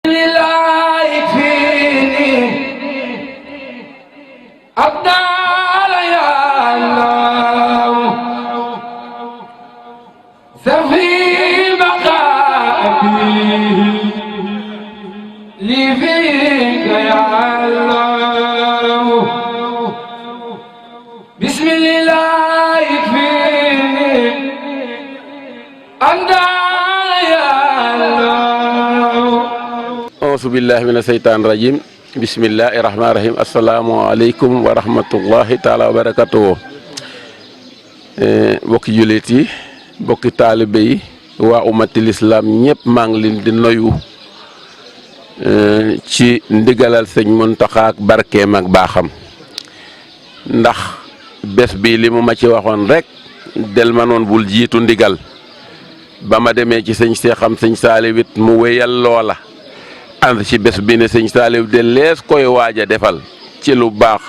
لله يكفيني أبدال يا الله سفي مقامي لي فيك يا الله بسم الله يكفيني أبدال يا الله auzu billahi mina seytaan rajim bismillahi rahmaani rahim asalaamaaleykum wa rahmatullahi taala wa barakatuhu bokki jullit yi bokki taalibe yi waa ummatil islam ñëpp maa ngi leen di nuyu ci ndigalal sëñ Muntaxa ak barkeem ak baaxam ndax bés bi li mu ma ci waxoon rek del ma noon bul jiitu ndigal ba ma demee ci sëñ Seexam sëñ Saaliwit mu wéyal loola ànd ci bés bi ne sëñ Saaliw de lees koy waaj a defal ci lu baax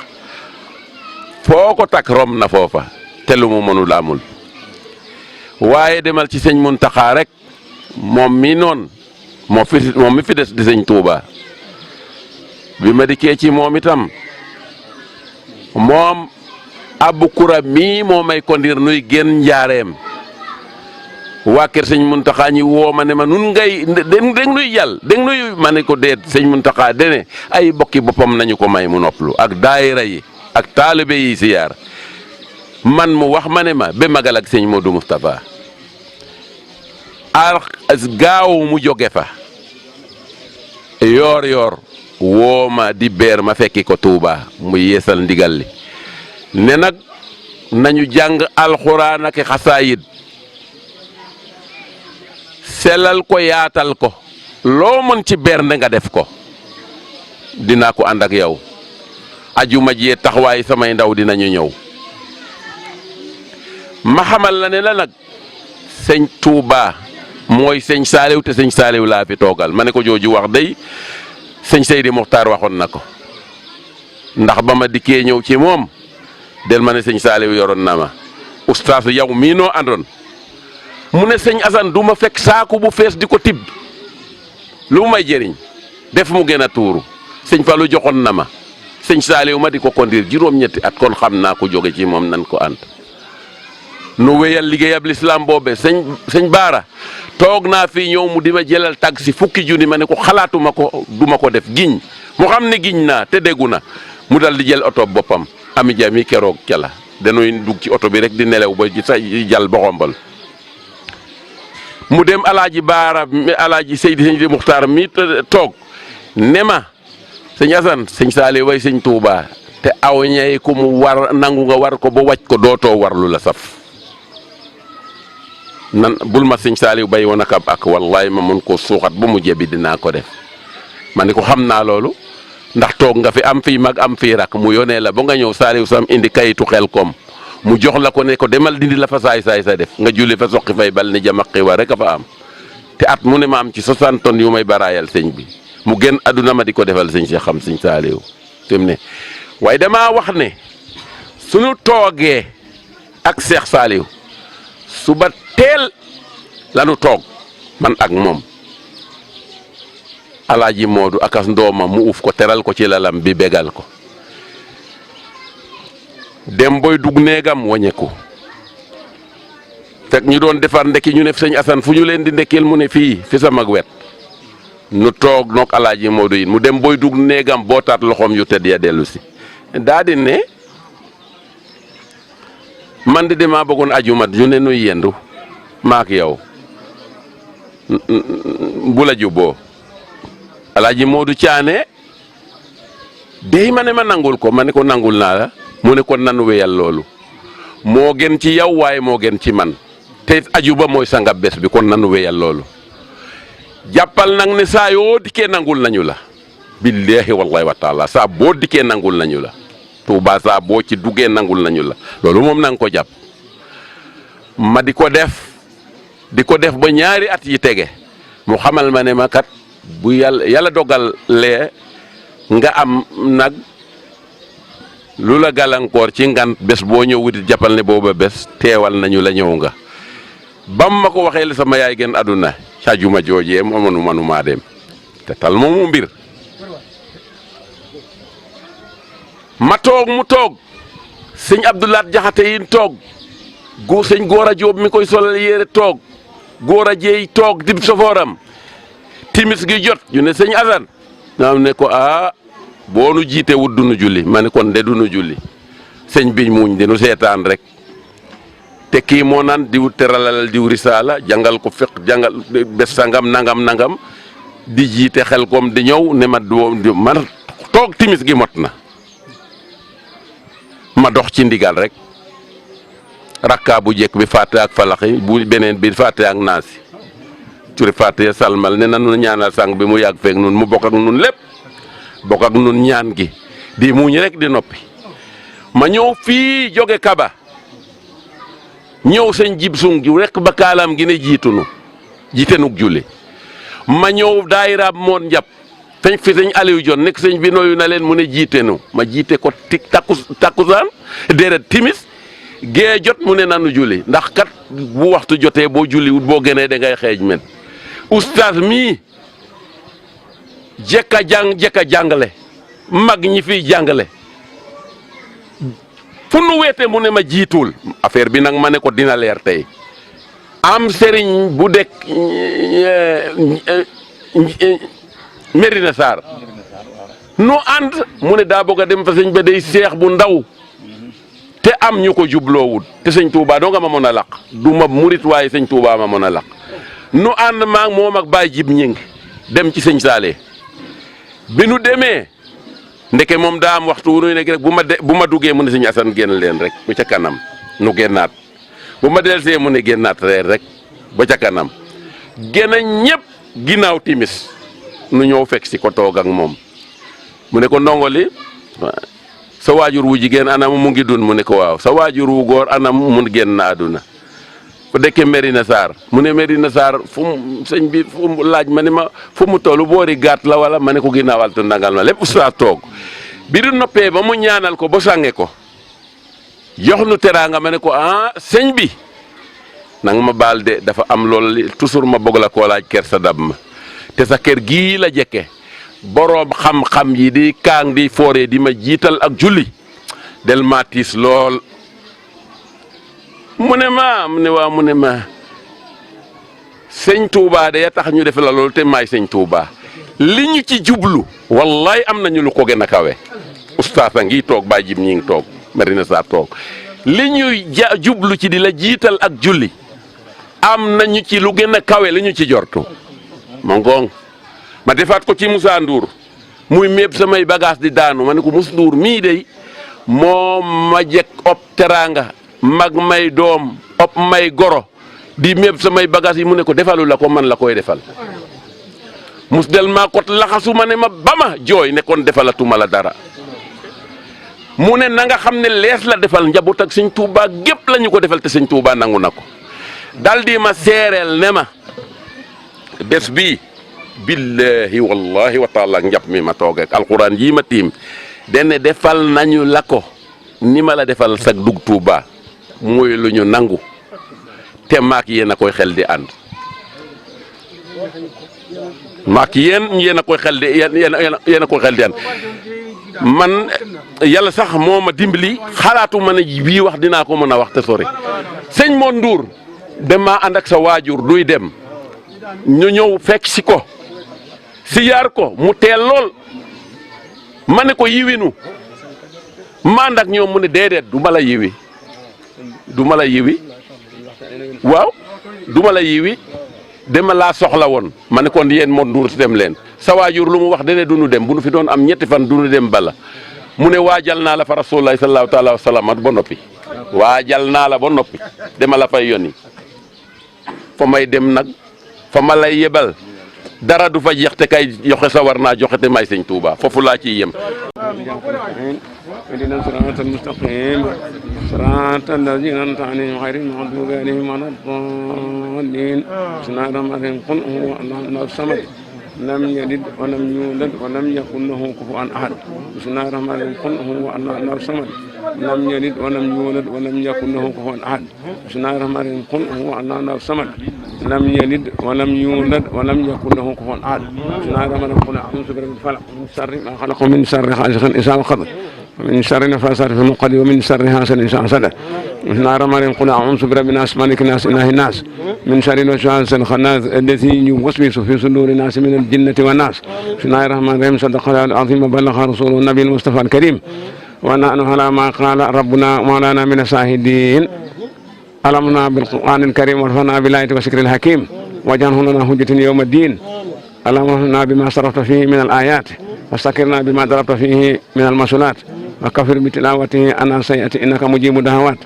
foo ko takk rom na foofa te lu mu mënul amul waaye demal ci sëñ Muntaxa rek moom mi noon moom mi fi des di sëñ Tuuba bi ma dikkee ci moom itam moom abbu kura mii moo may kondir nuy génn njaareem waa kër sëñ Muntaxa ñi woo ma ne ma nun ngay dégg nuy jàll dégg nuy ma ne ko déet sëñ Muntaxa dene ay bokki boppam nañu ko may mu nopplu ak daayira yi ak taalibe yi siyaar man mu wax ma ne ma ba magal ak sëñ Modou Moustapha as gaaw mu jóge fa yoor woo ma di beer ma fekki ko Touba mu yeesal ndigal li ne nag nañu jàng alxuraan ak xasaayid sellal ko yaatal ko loo mën ci bernde nga def ko dinaa ko ànd ak yow ajuma jee taxawaay samay ndaw dinañu ñëw ma xamal la ne la nag sëñ Touba mooy sëñ Saaliw te sëñ Saaliw laa fi toogal ma ne ko jooju wax day sëñ Seydi Muxtaar waxoon na ko ndax ba ma dikkee ñëw ci moom del ma ne sëñ Saaliw yoroon na ma oustaz yow mii noo àndoon mu ne sëñ Assane du ma fekk saaku bu fees di ko tibb lu may jëriñ def mu gën a tuuru sëñ Fallou joxoon na ma sëñ Saaliw ma di ko kondir juróom-ñetti at kon xam naa ko jóge ci moom nan ko ànd nu wéyal liggéeyab lislaam boobe sëñ Baara toog naa fii ñëw mu di ma jëlal taxi fukki junni ma ne ko xalaatuma ko duma ko def giñ mu xam ne giñ naa te déggu na mu dal di jël oto boppam ami jami keroog ca la dañuy dugg ci oto bi rek di nelew ba sa jàll boxombal mu dem alaaji Baara alaaji Seydi Muxtaar mi toog ne ma sëñ Assane sëñ Saaliw way sëñ Tuuba te aw ñay ku mu war nangu nga war ko ba wàcc ko dootoo warlu la saf nan bul ma sëñ Saaliw bay woon ak wallahi ma mën koo suuxat ba mu jebi dinaa ko def ma ne ko xam naa loolu ndax toog nga fi am fii mag am fii rak mu yónnee la ba nga ñëw Saaliw sam indi kayitu xel koom mu jox la ko ne ko demal dindi la fa saay sa def nga julli fa soqi fay bal ni jamaqi wa rek a fa am te at mu ne ma am ci 60 tonnes yu may baraayal sëñ bi mu gën adduna ma di ko defal sëñ Cheikh xam sëñ Saaliw tem ne waaye damaa wax ne suñu toogee ak Cheikh Saaliw suba teel lanu toog man ak moom alaaji Moodu akas ndooma mu uf ko teral ko ci lalam bi bégal ko dem boy dugg néegam wañeeku fekk ñu doon defar ndekki ñu ne sëñ Assane fu ñu leen di ndekkeel mu ne fii fi sama wet nu toog noog alaaji Moodu yi mu dem boy dugg néegam bootaat loxoom yu tedd ya dellu si daa di ne man de damaa bëggoon ajumat yu ne nuy yendu maak yow bu la jubboo alaaji Moodu Caane dey ma ne ma nangul ko ma ne ko nangul naa la mu ne ko nan wéyal loolu moo gën ci yow waaye moo gën ci man te ajuba mooy sanga bés bi kon nan wéyal loolu jàppal nag ne saa yoo dikkee nangul nañu la billahi wallahi wa taala saa boo dikkee nangul nañu la Tuuba saa boo ci duggee nangul nañu la loolu moom nanga ko jàpp ma di ko def ba ñaari at yi tege mu xamal ma ne ma kat bu yàlla dogal lee nga am nag lu la gàllankoor ci ngan bés boo ñëw wutit jàppal ne booba bés teewal nañu la ñëw nga bam ma ko waxee la sama yaay gën aduna ca juma joojee manuma dem te tal moomu mbir ma toog mu toog sëñ Abdoulaat Jaxate yi toog sëñ Góora Jóob mi koy solal yére toog Góora Jeey toog dib sofooram timis gi jot ñu ne sëñ Asan naam ne ko boo nu jiite wut du nu julli ma ne kon de du nu julli sëñ biñ muñ de nu seetaan rek te kii moo naan diw teralal diw risaala jàngal ko fiq jàngal bés sangam nangam di jiite xel kom di ñëw ne ma toog timis gi mot na ma dox ci ndigal rek rakka bu jekk bi fàtte ak falaxi bu beneen bi fàtte ak naasi curi fàtte salmal ne nanu ñaanal sang bi mu yàgg feek nun mu bokk ak nun lépp bokk ak nun ñaan gi di muñ rek di noppi ma ñëw fii jóge Kaba ñëw sëñ jib sung gi rek ba kaalam gi ne jiitunu jiite nuk julli ma ñëw daayiraab moon njàpp feñ fi sëñ Aliou Jon nekk sëñ bi nooyu na leen mu ne jiite nu ma jiite ko takkusaan déedéet timis gee jot mu ne nanu julli ndax kat bu waxtu jotee boo julli wut boo gënee da ngay xeej men oustaz mii jekka jàngale mag ñi fiy jàngale fu nu weete mu ne ma jiitul affaire bi nag ma ne ko dina leer tey am sëriñ bu dekk Mérina Sarr nu ànd mu ne daa bëgg a dem fa sëñ ba day seex bu ndaw te am ñu ko jubloowut te sëñ Touba doo nga ma mën a laq du ma murit waaye sëñ Touba ma mën a laq nu ànd maag moom ak Baye Jib ñing dem ci sëñ Saale bi nu demee ndeke moom daa am waxtu wu nu nekk rek bu ma duggee mu ne sëñ Asan génn leen rek bu ca kanam nu génnaat bu ma delsee mu ne génnaat reer rek ba ca kanam génn ñëpp ginnaaw timis nu ñëw fekk si ko toog ak moom mu ne ko ndongo li sa waajur wu jigéen anam mu ngi dund mu ne ko waaw sa waajur wu góor anam mu génn na àdduna fu dëkke Mérina Sarr mu ne Mérina Sarr fu mu sëñ bi fu mu laaj ma ne ma fu mu toll boori gàtt la wala ma ne ko ginnaawal tu nangal ma lépp ustaas toog bi du noppee ba mu ñaanal ko ba sànge ko jox nu teraanga ma ne ko sëñ bi nanga ma baal de dafa am loolu toujours ma bëgg la koo laaj ker sa dab ma te sa kër gii la jekke boroom xam-xam yi di kaang di fooree di ma jiital ak julli del ma tiis lool mu ne ma sëñ Touba de ya tax ñu def la loolu te maay sëñ Touba li ñu ci jublu wallahi am nañu lu ko gën a kawe ustaas a ngi toog Baye Jib ñi ngi toog Mérina Sarr toog li ñuy jublu ci di la jiital ak julli am nañu ci lu gën a kawe li ñu ci jortu ma ngoong ma defaat ko ci Moussa Ndour muy mépp samay bagage di daanu ma ne ko Moussa Ndour mii de moo ma jekk op teraanga mag may doom op may goro di mépp samay bagage yi mu ne ko defalu la ko man la koy defal mus del maa kot laxasu ma ne ma ba ma jooy ne kon defalatuma la dara mu ne na nga xam ne lees la defal njaboot ak sëñ Touba gépp la ñu ko defal te sëñ Touba nangu na ko dal di ma seereel ne ma bés bii billahi wallahi wa taala njàpp mi ma toog ak alquran jii ma tiim dene defal nañu la ko ni ma la defal sag dug Touba mooy lu ñu nangu te maak yéen a koy xel di ànd maak yéen a koy xel di yéen a koy xel di ànd man yàlla sax moo ma dimbali xalaatu ma ne bii wax dinaa ko mën a wax te sori sëñ Mo Ndour dama ànd ak sa waajur duy dem ñu ñëw fekk si ko si yaar ko mu teel lool ma ne ko yiwinu ma ànd ak ñoom mu ne déedéet du ma la yiwi waaw du ma la yiwi dama laa soxla woon ma ne kon yéen Mo Ndour dem leen sa waajur lu mu wax dene du nu dem bu nu fi doon am ñetti fan du nu dem bala mu ne waajal naa la fa rasulullahi sallallahu taala wa sallam ba noppi waajal naa la ba noppi dama la fay yónni fa may dem nag fa ma lay yebal dara du fa jeex te kay joxe sa war naa joxe te may sëñ Touba foofu laa ciy yem. اهدنا الصراط المستقيم صراط الذين أنعمت عليهم غير المغضوب عليهم ولا الضالين بسم الله الرحمن الرحيم قل هو الله الصمد لم يلد ولم يولد ولم يكن له كفوا أحد بسم الله الرحمن الرحيم قل هو الله الصمد لم يلد ولم يولد ولم يكن له كفوا أحد بسم الله الرحمن الرحيم قل هو الله الصمد لم يلد ولم يولد ولم يكن له كفوا أحد بسم الله الرحمن الرحيم قل أعوذ برب الفلق من شر ما خلق ومن شر غاسق إذا وقب ومن شر النفاثات في العقد ومن شر حاسد إذا حسد بسم الله الرحمن الرحيم قل أعوذ برب الناس مالك الناس إله الناس من شر الوسواس الخناس الذي يوسوس في صدور الناس من الجنة والناس بسم الله الرحمن الرحيم صدق الله العظيم وبلغ رسوله النبي المصطفى الكريم ونحن على ما قال ربنا مولانا من الشاهدين علمنا بالقرآن الكريم وارفعنا بالآية وذكر الحكيم واجعله لنا حجة يوم الدين علمنا بما صرفت فيه من الآيات واستكرنا بما ضربت فيه من المسؤولات وكفر بتلاوته أنا سيئة إنك مجيب الدعوات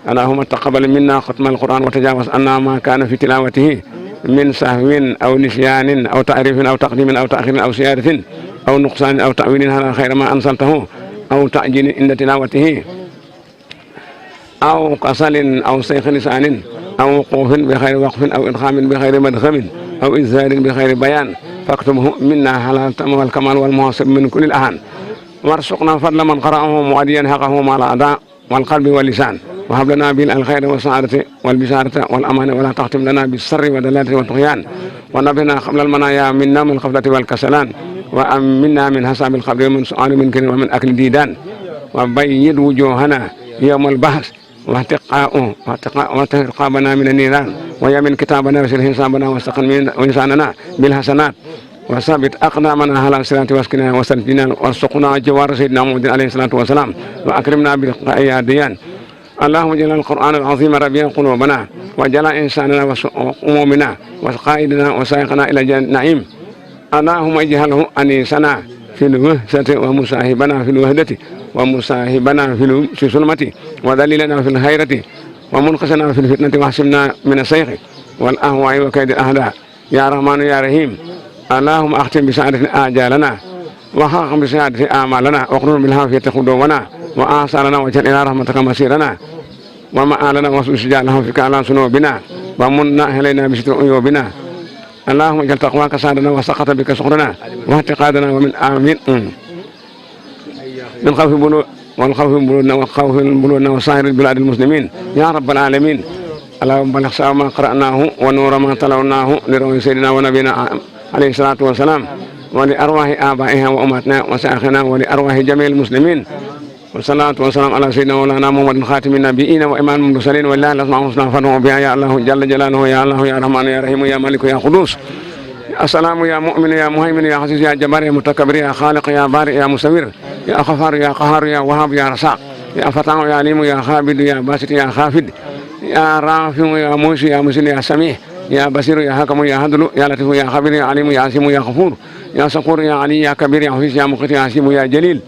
اللهم تقبل منا ختم القرآن وتجاوز عنا ما كان في تلاوته من سهو أو نسيان أو تعريف أو تقديم أو تأخير أو زيادة أو نقصان أو تأويل على خير ما أنزلته أو تعجيل عند تلاوته أو كسل أو سيخ لسان أو وقوف بخير وقف أو إدغام بخير مدغم أو إزهار بخير بيان فاكتبه منا على التم والكمال والمحاسب من كل الأهان وارزقنا فضل من قرأه مؤديا حقه مع الأداء والقلب واللسان وهب لنا بالخير والسعادة والبشارة والأمان ولا تختم لنا بالسر والدلالة والطغيان ونبهنا قبل المنايا منا من الغفلة والكسلان وأمنا من حساب القبر ومن سؤال منكر ومن أكل ديدان وبيض وجوهنا يوم البحث واعتقاء رقابنا من النيران ويمن كتابنا وسر حسابنا واستقن من إنساننا بالحسنات وثبت أقدامنا على الصراط واسكنا وسلجنا وارزقنا جوار سيدنا محمد عليه الصلاة والسلام وأكرمنا بالقائية ديان اللهم اجعل القرآن العظيم ربيع قلوبنا وجل إنساننا وأمومنا وقائدنا وسائقنا إلى النعيم اللهم اجعله أنيسنا في الوهسة ومصاحبنا في الوهدة ومصاحبنا في الظلمة وذليلنا في الخيرة ومنقذنا في الفتنة واحسبنا من السيخ والأهواء وكيد الأعداء يا رحمن يا رحيم اللهم أختم بسعادة آجالنا وخاق بسعادة آمالنا واقرن بالعافية قدومنا وآثارنا واجعل إلى رحمتك مسيرنا ومآلنا وسجالنا فيك على ذنوبنا ومنا إلينا بستر عيوبنا اللهم اجعل تقواك سعدنا وسقط بك سخرنا واعتقادنا ومن آمين من خوف بلوغ والخوف بلوغنا والخوف بلوغنا وسائر البلاد المسلمين يا رب العالمين اللهم بلغ سواء ما قرأناه ونور ما تلوناه لروح سيدنا ونبينا عليه الصلاة والسلام ولأرواح آبائها وأمهاتنا وشيخنا ولأرواح جميع المسلمين والصلاة والسلام على سيدنا مولانا محمد خاتم النبيين وإمام المرسلين والله الأسماء الحسنى فادعوا بها يا الله جل جلاله يا الله يا رحمن يا رحيم يا مالك يا قدوس السلام يا مؤمن يا مهيمن يا عزيز يا جبار يا متكبر يا خالق يا بارئ يا مصور يا غفار يا قهار يا وهاب يا رزاق يا فتاح يا عليم يا خابد يا باسط يا خافد يا رافع يا موسي يا مسل يا سميع يا بصير يا حكم يا هدل يا لطيف يا خبير يا عليم يا عظيم يا غفور يا شكور يا علي يا كبير يا حفيظ يا مقيت يا حسيب يا جليل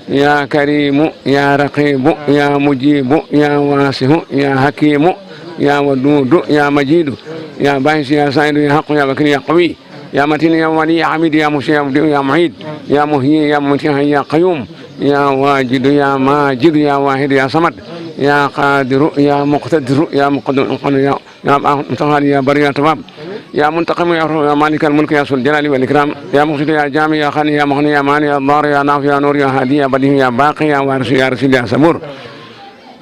يا كريم يا رقيب يا مجيب يا واسع يا حكيم يا ودود يا مجيد يا باعث يا سائر يا حق يا بكر يا قوي يا متين يا ولي يا حميد يا مشي يا معيد يا مهي يا ممتع يا قيوم يا واجد يا ماجد يا واحد يا صمد يا قادر يا مقتدر يا مقدم يا متعالي يا بري يا تمام يا منتقم يا مالك الملك يا ذو الجلال والإكرام يا مقصد يا جامع يا خاني يا مغني يا ماني يا ضار يا نافع يا نور يا هادي يا بديع يا باقي يا وارث يا رشيد يا صبور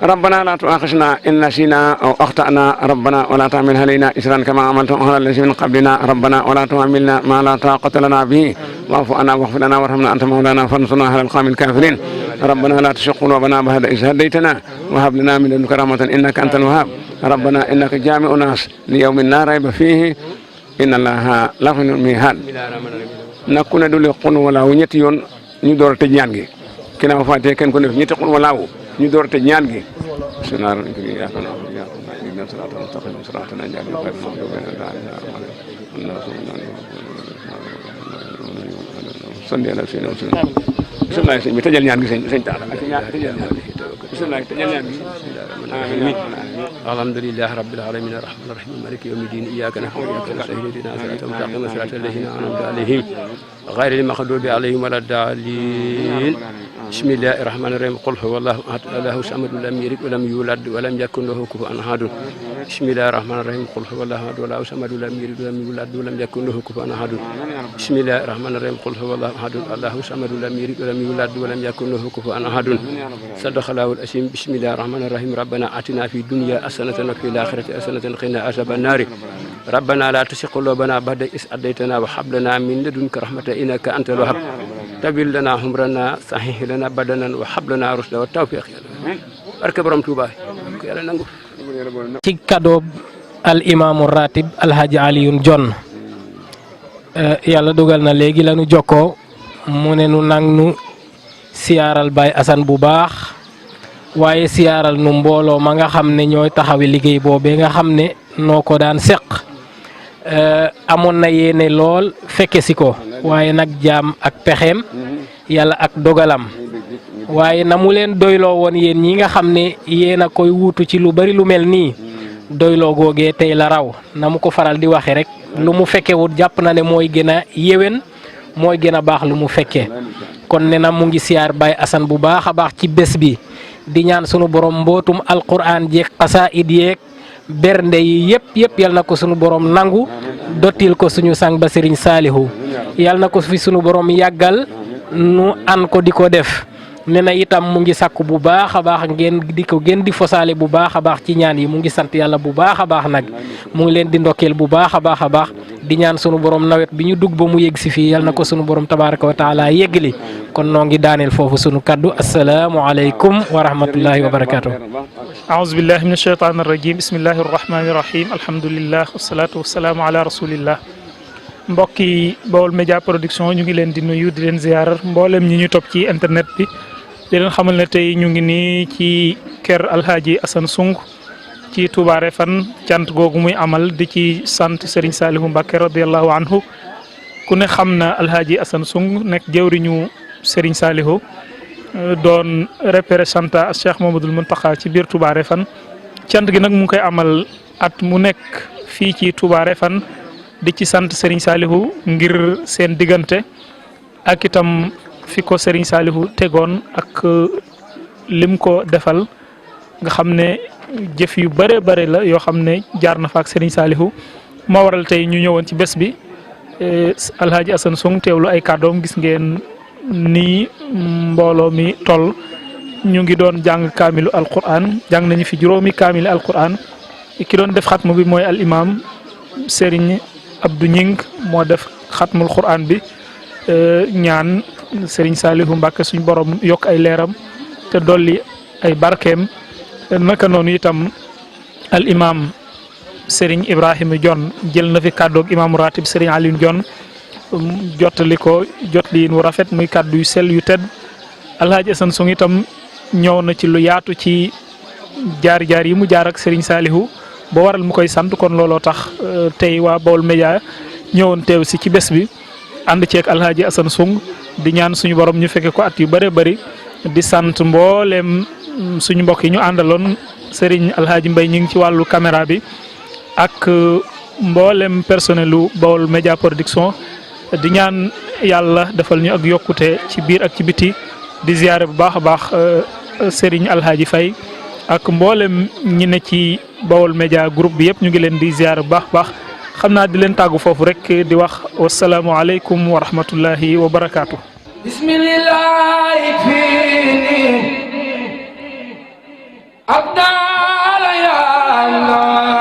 ربنا لا تؤاخذنا إن نسينا أو أخطأنا ربنا ولا تعمل علينا إسرا كما عملتم على الذين من قبلنا ربنا ولا تحملنا ما لا طاقة لنا به واعف عنا واغفر لنا وارحمنا أنت مولانا فانصرنا على القوم الكافرين ربنا لا تشق قلوبنا بعد إذ هديتنا وهب لنا من لدنك رحمة إنك أنت الوهاب ربنا إنك جامع الناس ليوم لا ريب فيه إن الله لا يخلف الميعاد nakuna dole xon wala wu ñetti yoon ñu door te ñaan gi kina fa faté ken ko def ñetti xon wala wu ñu door te ñaan gi sunar ngi ya kana ya kana salatu mustaqim salatu na ñaan ko salli ala sayyidina bismillah sëñ bi tëjal ñaan gi sëñ taala bismillah tëjal ñaan gi amin alhamdulillah rabbil alamin arrahman arrahim maliki yawmiddin iyyaka na'budu wa iyyaka nasta'in ihdinas siratal mustaqim siratal ladzina an'amta alaihim ghayril maghdubi alaihim waladdallin bismillahi rahmani rahim qul huwa allahu ahad allahu samad lam yalid wa lam yulad wa lam yakun lahu kufuwan ahad bismillahi rahmani rahim qul huwa allahu ahad allahu samad lam yalid wa lam yulad wa lam yakun lahu kufuwan ahad bismillahi rahmani rahim qul huwa allahu ahad allahu samad lam yalid wa lam yulad wa lam yakun lahu kufuwan ahad sadaqallahu al-azim bismillahi rahmani rahim rabbana atina fi dunya hasanatan wa fil akhirati hasanatan wa qina azaban nar rabbana la tuzigh qulubana ba'da idh hadaytana wa hab lana min ladunka rahmatan innaka antal wahhab tabil lana humrana sahih lana badanan wa hab lana rushda wa tawfiq barke borom Touba ko yàlla nangu ci cadeau al imaamu ratib alhaji Alioune Dione yàlla dogal na léegi la nu jokkoo mu ne nu nang nu siyaaral Baye Assane bu baax waaye siyaaral nu mbooloo ma nga xam ne ñooy taxawi liggéey boobee nga xam ne noo ko daan seq amoon na yéene lool fekke si ko waaye nag jaam ak pexeem yàlla ak dogalam waaye na mu leen doyloo woon yéen ñi nga xam ne yéen a koy wuutu ci lu bari lu mel nii doyloo googee tey la raw na mu ko faral di waxe rek lu mu fekkewut jàpp na ne mooy gën a yéwén mooy gën a baax lu mu fekkee kon ne na mu ngi siyaar Baye Assane bu baax a baax ci bés bi di ñaan sunu borom mbootum alquran jeeg xasaayid yeeg bernde yi yëpp yal na ko sunu borom nangu dottil ko suñu sang ba Serigne Salihu yal na ko fi sunu borom yàggal nu an ko di ko def ne na itam mu ngi sakku bu baax a baax ngeen di ko gën di fosaale bu baax a baax ci ñaan yi mu ngi sant yàlla bu baax a baax nag mu ngi leen di ndokkeel bu baax a baax di ñaan sunu borom nawet bi ñu dugg ba mu yegg si fii yal na ko sunu borom tabaraka wa taala yeggali kon noo ngi daaneel foofu sunu kaddu asalaamualeykum wa rahmatullahi wa barakatuh. aouzu billahi min ashaytan arrajim bismillahi arrahmani irrahim alhamdulillah wasalatu wasalaamu ala rasulillah mbokki Baol Média Production ñu ngi leen di nuyu di leen ziyaar mboolem ñi ñu topp ci internet bi di leen xamal ne tey ñu ngi nii ci kër Alhaji Assane Soung ci Touba Refane cant googu muy amal di ci sant Serigne Salihu Mbacké radiallahu anhu ku ne xam na Alhaji Assane Soung nekk jëwriñu Serigne Salihu doon représentant Cheikh Mamadou Mountakha ci biir Touba Refane cant gi nag mu ngi koy amal at mu nekk fii ci Touba Refane di ci sant Serigne Salihu ngir seen diggante ak itam fi ko Serigne Salihu tegoon ak lim ko defal nga xam ne jëf yu bare la yoo xam ne jaar na fa ak Serigne Salihu moo waral tey ñu ñëwoon ci bés bi Alhaji Assane Soung teewlu ay kàddoom gis ngeen nii mbooloo mi toll ñu ngi doon jàng kaamilu alquran jàng nañu fi juróomi kaamilu alquran ki doon def xatmu bi mooy al imam Serigne Abdou Ñing moo def xatmul quran bi ñaan Serigne Salihu Mbacké suñ borom yokk ay leeram te dolli ay barkeem naka noonu itam al imam Serigne Ibrahima Dione jël na fi kàddoog imaamu ratib Serigne Alioune Dione jottali ko jotliin wu rafet muy kàddu yu sell yu tedd Alhaji Assane Soung itam ñëw na ci lu yaatu ci jaar yi mu jaar ak Serigne Salihu ba waral mu koy sant kon looloo tax tey waa Baol Média ñëwoon teew si ci bés bi ànd ceeg Alhaji Assane Soung di ñaan suñu borom ñu fekke ko at yu bëri di sant mbooleem suñu mbokk yi ñu àndaloon Serigne Alhaji Mbaye ñu ngi ci wàllu caméra bi ak mboolem personnelu Baol Média Production di ñaan yàlla defal ñu ak yokkute ci biir ak ci biti di ziyaare bu baax a baax Serigne Alhaji Faye ak mboolem ñi ne ci Baol Média groupe bi yëpp ñu ngi leen di ziyaare bu baax xam naa di leen tàggu foofu rek di wax wasalaamualeykum wa rahmatullahi wa barakaatu. bismillahi fini abdala ya Allah